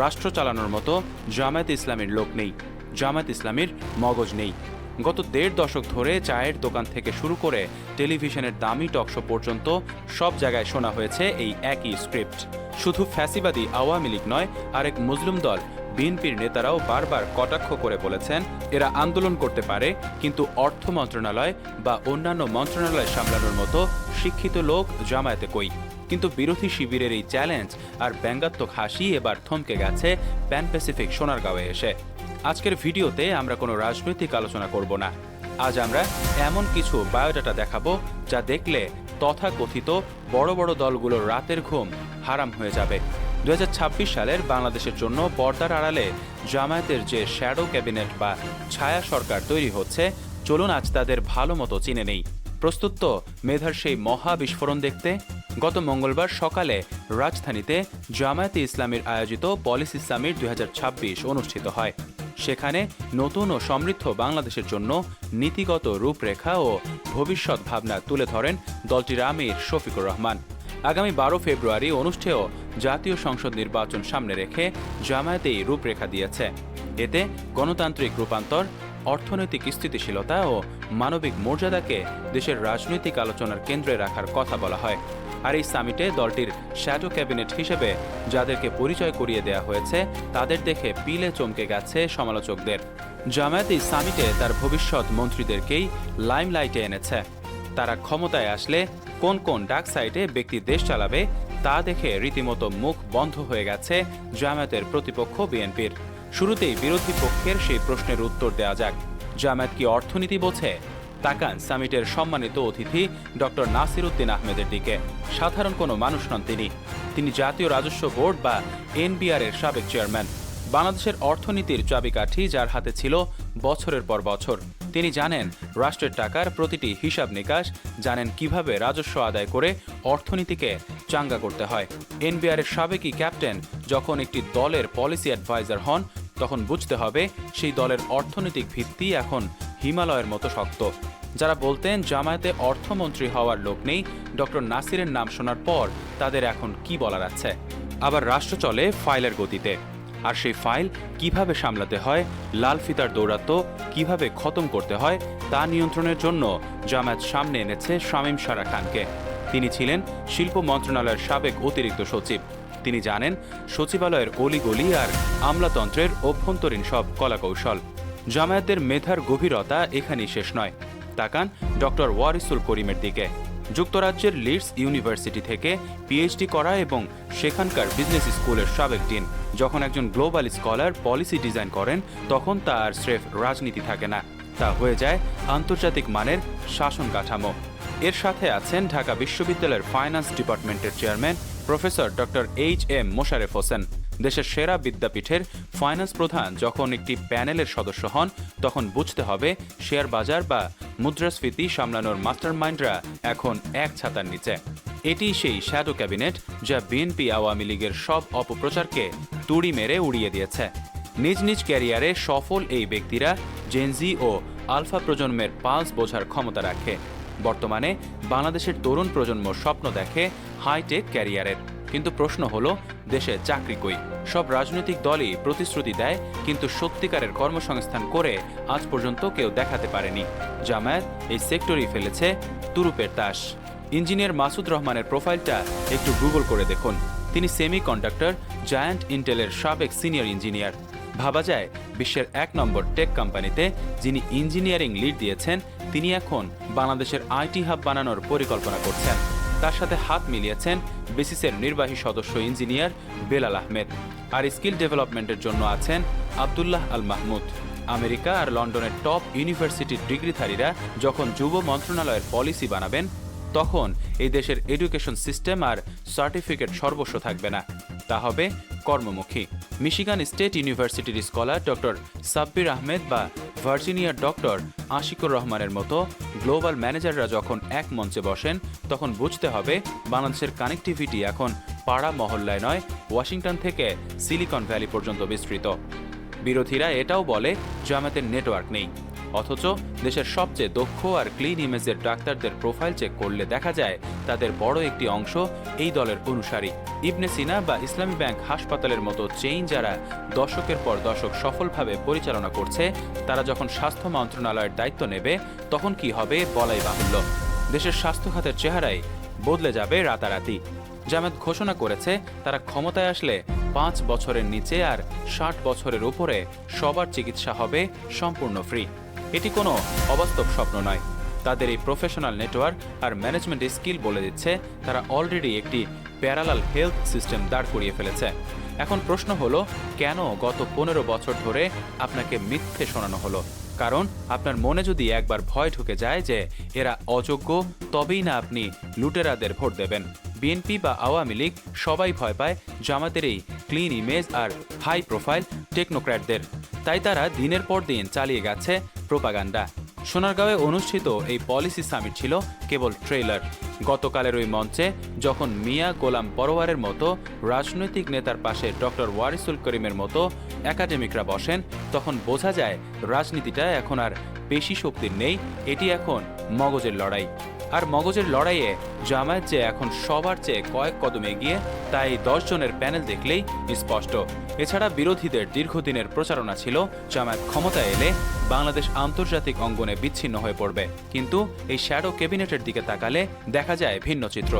রাষ্ট্র চালানোর মতো জামায়াতে ইসলামীর লোক নেই, জামায়াত ইসলামীর মগজ নেই। গত ১.৫ দশক ধরে চায়ের দোকান থেকে শুরু করে টেলিভিশনের দামি টকশো পর্যন্ত সব জায়গায় শোনা হয়েছে এই একই স্ক্রিপ্ট। শুধু ফ্যাসিবাদী আওয়ামী লীগ নয়, আরেক মুসলিম দল বিএনপির নেতারাও বারবার কটাক্ষ করে বলেছেন এরা আন্দোলন করতে পারে, কিন্তু অর্থ মন্ত্রণালয় বা অন্যান্য মন্ত্রণালয় সামলানোর মতো শিক্ষিত লোক জামায়াতে কই। কিন্তু বিরোধী শিবিরের এই চ্যালেঞ্জ আর ব্যঙ্গাত্মক হাসি এবার থমকে গেছে প্যান প্যাসিফিক সোনারগাঁওয়ে এসে। আজকের ভিডিওতে আমরা কোনো রাজনৈতিক আলোচনা করব না। আজ আমরা এমন কিছু বায়োডাটা দেখাবো যা দেখলে তথাকথিত বড় বড় দলগুলোর রাতের ঘুম হারাম হয়ে যাবে। ২০২৬ সালের বাংলাদেশের জন্য পর্দার আড়ালে জামায়াতের যে শ্যাডো ক্যাবিনেট বা ছায়া সরকার তৈরি হচ্ছে, চলুন আজ তাদের ভালো মতো চিনে নেই। প্রস্তুত তো মেধার সেই মহা বিস্ফোরণ দেখতে? গত মঙ্গলবার সকালে রাজধানীতে জামায়াতে ইসলামীর আয়োজিত পলিসি সামিট ২০২৬ অনুষ্ঠিত হয়। সেখানে নতুন ও সমৃদ্ধ বাংলাদেশের জন্য নীতিগত রূপরেখা ও ভবিষ্যৎ ভাবনা তুলে ধরেন দলটির আমির শফিকুর রহমান। আগামী ১২ ফেব্রুয়ারি অনুষ্ঠেয় জাতীয় সংসদ নির্বাচন সামনে রেখে জামায়াত এই রূপরেখা দিয়েছে। এতে গণতান্ত্রিক রূপান্তর, অর্থনৈতিক স্থিতিশীলতা ও মানবিক মর্যাদাকে দেশের রাজনৈতিক আলোচনার কেন্দ্রে রাখার কথা বলা হয়। আর এই সামিটে দলটির শ্যাডো ক্যাবিনেট হিসেবে যাদেরকে পরিচয় করিয়ে দেওয়া হয়েছে তাদের দেখে পিলে চমকে গেছে সমালোচকদের। জামায়াত এই সামিটে তার ভবিষ্যৎ মন্ত্রীদেরকেই লাইমলাইটে এনেছে। তারা ক্ষমতায় আসলে কোন কোন ডার্ক সাইডে ব্যক্তি দেশ চালাবে তা দেখে রীতিমতো মুখ বন্ধ হয়ে গেছে জামায়াতের প্রতিপক্ষ বিএনপির। শুরুতেই বিরোধী পক্ষের সেই প্রশ্নের উত্তর দেওয়া যাক, জামায়াত কি অর্থনীতি বোঝে? তাকান সামিটের সম্মানিত অতিথি ডক্টর নাসির উদ্দিন আহমেদের দিকে। সাধারণ কোনো মানুষ নন তিনি জাতীয় রাজস্ব বোর্ড বা এনবিআর এর সাবেক চেয়ারম্যান। বাংলাদেশের অর্থনীতির চাবিকাঠি যার হাতে ছিল বছরের পর বছর। তিনি জানেন রাষ্ট্রের টাকার প্রতিটি হিসাব নিকাশ, জানেন কিভাবে রাজস্ব আদায় করে অর্থনীতিকে চাঙ্গা করতে হয়। এনবিআর এর সাবেকই ক্যাপ্টেন যখন একটি দলের পলিসি অ্যাডভাইজার হন, তখন বুঝতে হবে সেই দলের অর্থনৈতিক ভিত্তি এখন হিমালয়ের মতো শক্ত। যারা বলতেন জামায়াতে অর্থমন্ত্রী হওয়ার লোক নেই, ডক্টর নাসিরের নাম শোনার পর তাদের এখন কি বলার আছে? আবার রাষ্ট্র চলে ফাইলের গতিতে, আর সেই ফাইল কিভাবে সামলাতে হয়, লাল ফিতার দৌরাত্ম কিভাবে খতম করতে হয় তা নিয়ন্ত্রণের জন্য জামায়াত সামনে এনেছে শামীম সারা খানকে। তিনি ছিলেন শিল্প মন্ত্রণালয়ের সাবেক অতিরিক্ত সচিব। তিনি জানেন সচিবালয়ের অলিগলি আর আমলাতন্ত্রের অভ্যন্তরীণ সব কলাকৌশল। জামায়াতের মেধার গভীরতা এখানেই শেষ নয়। তাকান ডক্টর ওয়ারিসুল করিমের দিকে। যুক্তরাজ্যের লিডস ইউনিভার্সিটি থেকে পিএইচডি করা এবং সেখানকার বিজনেস স্কুলের সাবেক ডিন। যখন একজন গ্লোবাল স্কলার পলিসি ডিজাইন করেন, তখন তা আর স্রেফ রাজনীতি থাকে না, তা হয়ে যায় আন্তর্জাতিক মানের শাসন কাঠামো। এর সাথে আছেন ঢাকা বিশ্ববিদ্যালয়ের ফাইন্যান্স ডিপার্টমেন্টের chairman professor doctor HM. Mosharraf Hossain. দেশের সেরা বিদ্যাপীঠের ফাইন্যান্স প্রধান যখন একটি প্যানেলের সদস্য হন, তখন বুঝতে হবে শেয়ার বাজার বা মুদ্রাস্ফীতি সামলানোর মাস্টারমাইন্ডরা এখন এক ছাতার নিচে। এটি সেই শ্যাডো ক্যাবিনেট যা বিএনপি আওয়ামী লীগের সব অপপ্রচারকে তুড়ি মেরে উড়িয়ে দিয়েছে। নিজ নিজ ক্যারিয়ারে সফল এই ব্যক্তিরা জেনজি ও আলফা প্রজন্মের পালস বোঝার ক্ষমতা রাখে। বর্তমানে বাংলাদেশের তরুণ প্রজন্ম স্বপ্ন দেখে হাইটেক ক্যারিয়ারের, কিন্তু প্রশ্ন হলো দেশে চাকরি কই? সব রাজনৈতিক দলই প্রতিশ্রুতি দেয়, কিন্তু সত্যিকারের কর্মসংস্থান করে আজ পর্যন্ত কেউ দেখাতে পারেনি। জামায়াত এই সেক্টরই ফেলেছে তুরুপের তাস। ইঞ্জিনিয়ার মাসুদ রহমানের প্রোফাইলটা একটু গুগল করে দেখুন। তিনি সেমি কন্ডাক্টর জায়ান্ট ইন্টেলের সাবেক সিনিয়র ইঞ্জিনিয়ার। ভাবা যায় বিশ্বের ১ নম্বর টেক কোম্পানিতে যিনি ইঞ্জিনিয়ারিং লিড দিয়েছেন, তিনি এখন বাংলাদেশের আইটি হাব বানানোর পরিকল্পনা করছেন। তার সাথে হাত মিলিয়েছেন বেসিসের নির্বাহী সদস্য ইঞ্জিনিয়ার বেলাল আহমেদ। আর স্কিল ডেভেলপমেন্টের জন্য আছেন আব্দুল্লাহ আল মাহমুদ। আমেরিকা আর লন্ডনের টপ ইউনিভার্সিটির ডিগ্রিধারীরা যখন যুব মন্ত্রণালয়ের পলিসি বানাবেন, তখন এই দেশের এডুকেশন সিস্টেম আর সার্টিফিকেট সর্বস্ব থাকবে না, তা হবে কর্মমুখী। মিশিগান স্টেট ইউনিভার্সিটির স্কলার ডক্টর সাব্বির আহমেদ বা ভার্জিনিয়ার ডক্টর আশিকুর রহমানের মতো গ্লোবাল ম্যানেজাররা যখন এক মঞ্চে বসেন, তখন বুঝতে হবে বাংলাদেশের কানেক্টিভিটি এখন পাড়া মহল্লায় নয়, ওয়াশিংটন থেকে সিলিকন ভ্যালি পর্যন্ত বিস্তৃত। বিরোধীরা এটাও বলে জামায়াতের নেটওয়ার্ক নেই, অথচ দেশের সবচেয়ে দক্ষ আর ক্লিন ইমেজের ডাক্তারদের প্রোফাইল চেক করলে দেখা যায় তাদের বড় একটি অংশ এই দলের অনুসারী। ইবনে সিনা বা ইসলামী ব্যাংক হাসপাতালের মতো চেইন যারা দশকের পর দশক সফলভাবে পরিচালনা করছে, তারা যখন স্বাস্থ্য মন্ত্রণালয়ের দায়িত্ব নেবে তখন কি হবে বলাই বাহুল্য। দেশের স্বাস্থ্য খাতের চেহারাই বদলে যাবে রাতারাতি। জামায়াত ঘোষণা করেছে তারা ক্ষমতায় আসলে 5 বছরের নিচে আর 60 বছরের উপরে সবার চিকিৎসা হবে সম্পূর্ণ ফ্রি। এটি কোনো অবাস্তব স্বপ্ন নয়। তাদের এই প্রফেশনাল নেটওয়ার্ক আর ম্যানেজমেন্ট স্কিল বলে দিচ্ছে তারা অলরেডি একটি প্যারালাল হেলথ সিস্টেম দাঁড় করিয়ে ফেলেছে। এখন প্রশ্ন হলো, কেন গত 15 বছর ধরে আপনাকে মিথ্যে শোনানো হলো? কারণ আপনার মনে যদি একবার ভয় ঢুকে যায় যে এরা অযোগ্য, তবেই না আপনি লুটেরাদের ভোট দেবেন। বিএনপি বা আওয়ামী লীগ সবাই ভয় পায় জামাতের এই ক্লিন ইমেজ আর হাই প্রোফাইল টেকনোক্র্যাটদের। তাই তারা দিনের পর দিন চালিয়ে গেছে প্রোপাগান্ডা। সোনারগাঁওয়ে অনুষ্ঠিত এই পলিসি সামিট ছিল কেবল ট্রেলার। গতকালের ওই মঞ্চে যখন মিয়া গোলাম পরোয়ারের মতো রাজনৈতিক নেতার পাশে ডক্টর ওয়ারিসুল করিমের মতো একাডেমিকরা বসেন, তখন বোঝা যায় রাজনীতিটা এখন আর পেশি শক্তির নেই, এটি এখন মগজের লড়াই। আর মগজের লড়াইয়ে জামায়াত যে এখন সবার চেয়ে কয়েক কদম এগিয়ে, তাই 10 জনের প্যানেল দেখলেই স্পষ্ট। এছাড়া বিরোধীদের দীর্ঘদিনের প্রচারণা ছিল জামায়াত ক্ষমতায় এলে বাংলাদেশ আন্তর্জাতিক অঙ্গনে বিচ্ছিন্ন হয়ে পড়বে। কিন্তু এই শ্যাডো ক্যাবিনেটের দিকে তাকালে দেখা যায় ভিন্ন চিত্র।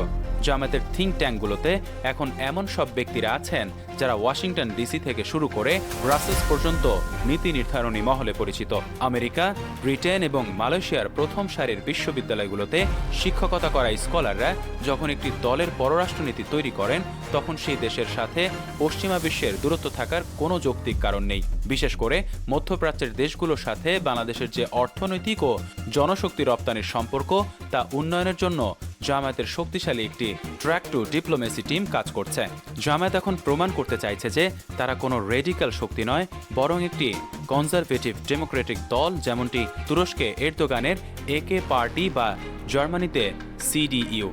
জামায়াতের থিঙ্ক ট্যাঙ্কগুলোতে এখন এমন সব ব্যক্তিরা আছেন যারা ওয়াশিংটন ডিসি থেকে শুরু করে ব্রাসেলস পর্যন্ত নীতি নির্ধারণী মহলে পরিচিত। আমেরিকা, ব্রিটেন এবং মালয়েশিয়ার প্রথম সারির বিশ্ববিদ্যালয়গুলোতে শিক্ষকতা করা স্কলাররা যখন একটি দলের পররাষ্ট্রনীতি তৈরি করেন, তখন সেই দেশের সাথে পশ্চিমা বিশ্বের দূরত্ব থাকার কোনো যৌক্তিক কারণ নেই। বিশেষ করে মধ্যপ্রাচ্যের দেশগুলোর সাথে বাংলাদেশের যে অর্থনৈতিক ও জনশক্তি রপ্তানির সম্পর্ক, তা উন্নয়নের জন্য জামায়াতের শক্তিশালী একটি ট্র্যাক টু ডিপ্লোমেসি টিম কাজ করছে। জামায়াত এখন প্রমাণ করতে চাইছে যে তারা কোনো রেডিক্যাল শক্তি নয়, বরং একটি কনজারভেটিভ ডেমোক্রেটিক দল, যেমনটি তুরস্কে এরদোগানের একে পার্টি বা জার্মানিতে সিডিইউ।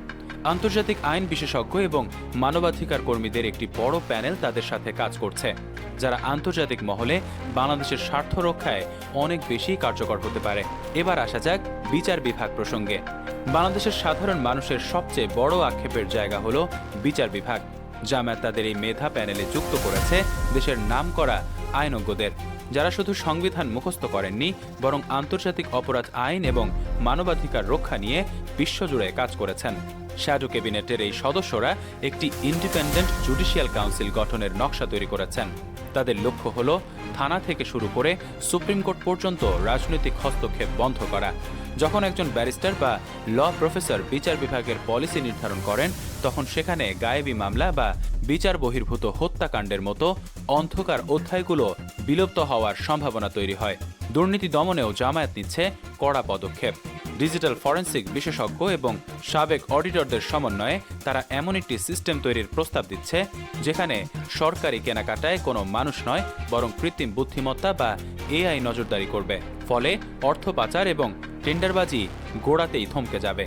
আন্তর্জাতিক আইন বিশেষজ্ঞ এবং মানবাধিকার কর্মীদের একটি বড় প্যানেল তাদের সাথে কাজ করছে, যারা আন্তর্জাতিক মহলে বাংলাদেশের স্বার্থ রক্ষায় অনেক বেশি কার্যকর হতে পারে। এবার আসা যাক বিচার বিভাগ প্রসঙ্গে। বাংলাদেশের সাধারণ মানুষের সবচেয়ে বড় আক্ষেপের জায়গা হলো বিচার বিভাগ। জামায়াত তাদের এই মেধা প্যানেলে যুক্ত করেছে দেশের নামকরা আইনজ্ঞদের, যারা শুধু সংবিধান মুখস্থ করেননি, বরং আন্তর্জাতিক অপরাধ আইন এবং মানবাধিকার রক্ষা নিয়ে বিশ্বজুড়ে কাজ করেছেন। শ্যাডো ক্যাবিনেটের এই সদস্যরা একটি ইন্ডিপেন্ডেন্ট জুডিশিয়াল কাউন্সিল গঠনের নকশা তৈরি করেছেন। তাদের লক্ষ্য হল থানা থেকে শুরু করে সুপ্রিম কোর্ট পর্যন্ত রাজনৈতিক হস্তক্ষেপ বন্ধ করা। যখন একজন ব্যারিস্টার বা ল প্রফেসর বিচার বিভাগের পলিসি নির্ধারণ করেন, তখন সেখানে গায়েবী মামলা বা বিচার বহির্ভূত হত্যাকাণ্ডের মতো অন্ধকার অধ্যায়গুলো বিলুপ্ত হওয়ার সম্ভাবনা তৈরি হয়। দুর্নীতি দমনেও জামায়াত নিচ্ছে কড়া পদক্ষেপ। ডিজিটাল ফরেনসিক বিশেষজ্ঞ এবং সাবেক অডিটরদের সমন্বয়ে তারা এমন একটি সিস্টেম তৈরির প্রস্তাব দিচ্ছে, যেখানে সরকারি কেনাকাটায় কোনো মানুষ নয়, বরং কৃত্রিম বুদ্ধিমত্তা বা এআই নজরদারি করবে। ফলে অর্থ পাচার এবং টেন্ডারবাজি গোড়াতেই থমকে যাবে।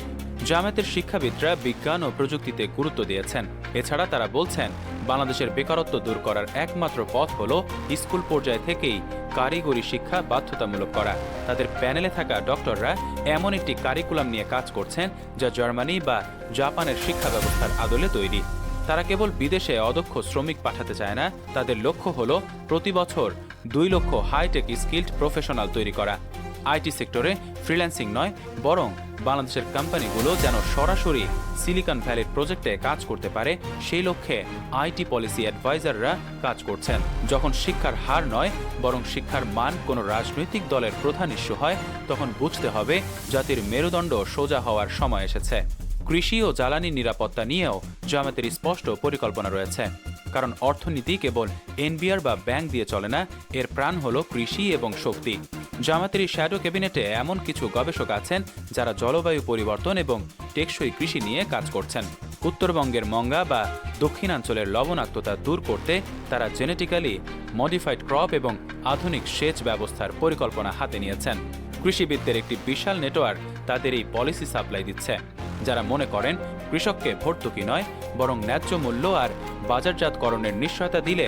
জামায়াতের শিক্ষাবিদরা বিজ্ঞান ও প্রযুক্তিতে গুরুত্ব দিয়েছেন। এছাড়া তারা বলছেন, বাংলাদেশের বেকারত্ব দূর করার একমাত্র পথ হল স্কুল পর্যায় থেকেই কারিগরি শিক্ষা বাধ্যতামূলক করা। তাদের প্যানেলে থাকা ডক্টররা এমন একটি কারিকুলাম নিয়ে কাজ করছেন যা জার্মানি বা জাপানের শিক্ষা ব্যবস্থার আদলে তৈরি। তারা কেবল বিদেশে অদক্ষ শ্রমিক পাঠাতে চায় না, তাদের লক্ষ্য হল প্রতি বছর 2 লক্ষ হাইটেক স্কিল্ড প্রফেশনাল তৈরি করা। আইটি সেক্টরে ফ্রিল্যান্সিং নয়, বরং বাংলাদেশের কোম্পানিগুলো যেন সরাসরি সিলিকন ভ্যালির প্রজেক্টে কাজ করতে পারে, সেই লক্ষ্যে আইটি পলিসি অ্যাডভাইজাররা কাজ করছেন। যখন শিক্ষার হার নয়, বরং শিক্ষার মান কোনো রাজনৈতিক দলের প্রধান ইস্যু হয়, তখন বুঝতে হবে জাতির মেরুদণ্ড সোজা হওয়ার সময় এসেছে। কৃষি ও জ্বালানি নিরাপত্তা নিয়েও জামায়াতের স্পষ্ট পরিকল্পনা রয়েছে। কারণ অর্থনীতি কেবল এনবিআর বা ব্যাংক দিয়ে চলে না, এর প্রাণ হলো কৃষি এবং শক্তি। জামায়াতের এই শ্যাডো ক্যাবিনেটে এমন কিছু গবেষক আছেন যারা জলবায়ু পরিবর্তন এবং টেকসই কৃষি নিয়ে কাজ করছেন। উত্তরবঙ্গের মঙ্গা বা দক্ষিণাঞ্চলের লবণাক্ততা দূর করতে তারা জেনেটিক্যালি মডিফাইড ক্রপ এবং আধুনিক সেচ ব্যবস্থার পরিকল্পনা হাতে নিয়েছেন। কৃষিবিদদের একটি বিশাল নেটওয়ার্ক তাদের এই পলিসি সাপ্লাই দিচ্ছে, যারা মনে করেন কৃষককে ভর্তুকি নয়, বরং ন্যায্য মূল্য আর বাজারজাতকরণের নিশ্চয়তা দিলে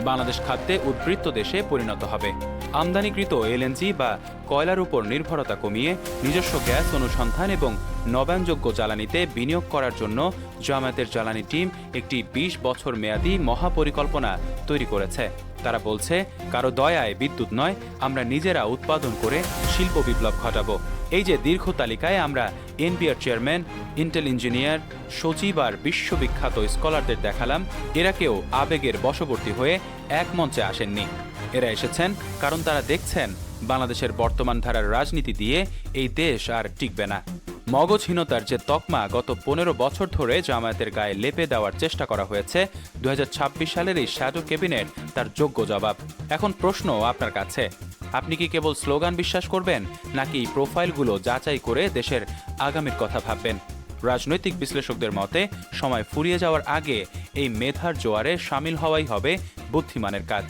বাংলাদেশ খাদ্যে উদ্বৃত্ত দেশে পরিণত হবে। আমদানিকৃত এলএনজি বা কয়লার উপর নির্ভরতা কমিয়ে নিজস্ব গ্যাস অনুসন্ধান এবং নবায়নযোগ্য জ্বালানিতে বিনিয়োগ করার জন্য জামায়াতের জ্বালানি টিম একটি ২০ বছর মেয়াদী মহাপরিকল্পনা তৈরি করেছে। তারা বলছে, কারো দয়ায় বিদ্যুৎ নয়, আমরা নিজেরা উৎপাদন করে শিল্প বিপ্লব ঘটাবো। এই যে দীর্ঘ তালিকায় আমরা এনবিআর চেয়ারম্যান, ইন্টেল ইঞ্জিনিয়ার, সচিব আর বিশ্ববিখ্যাত স্কলারদের দেখালাম, এরা কেউ আবেগের বশবর্তী হয়ে এক মঞ্চে আসেননি। এরা এসেছেন কারণ তারা দেখছেন বাংলাদেশের বর্তমান ধারার রাজনীতি দিয়ে এই দেশ আর টিকবে না। মগজহীনতার যে তকমা গত ১৫ বছর ধরে জামায়াতের গায়ে লেপে দেওয়ার চেষ্টা করা হয়েছে, ২০২৬ সালের এই শ্যাডো ক্যাবিনেট তার যোগ্য জবাব। এখন প্রশ্ন আপনার কাছে, আপনি কি কেবল স্লোগান বিশ্বাস করবেন, নাকি প্রোফাইলগুলো যাচাই করে দেশের আগামীর কথা ভাববেন? রাজনৈতিক বিশ্লেষকদের মতে সময় ফুরিয়ে যাওয়ার আগে এই মেধার জোয়ারে সামিল হওয়াই হবে বুদ্ধিমানের কাজ।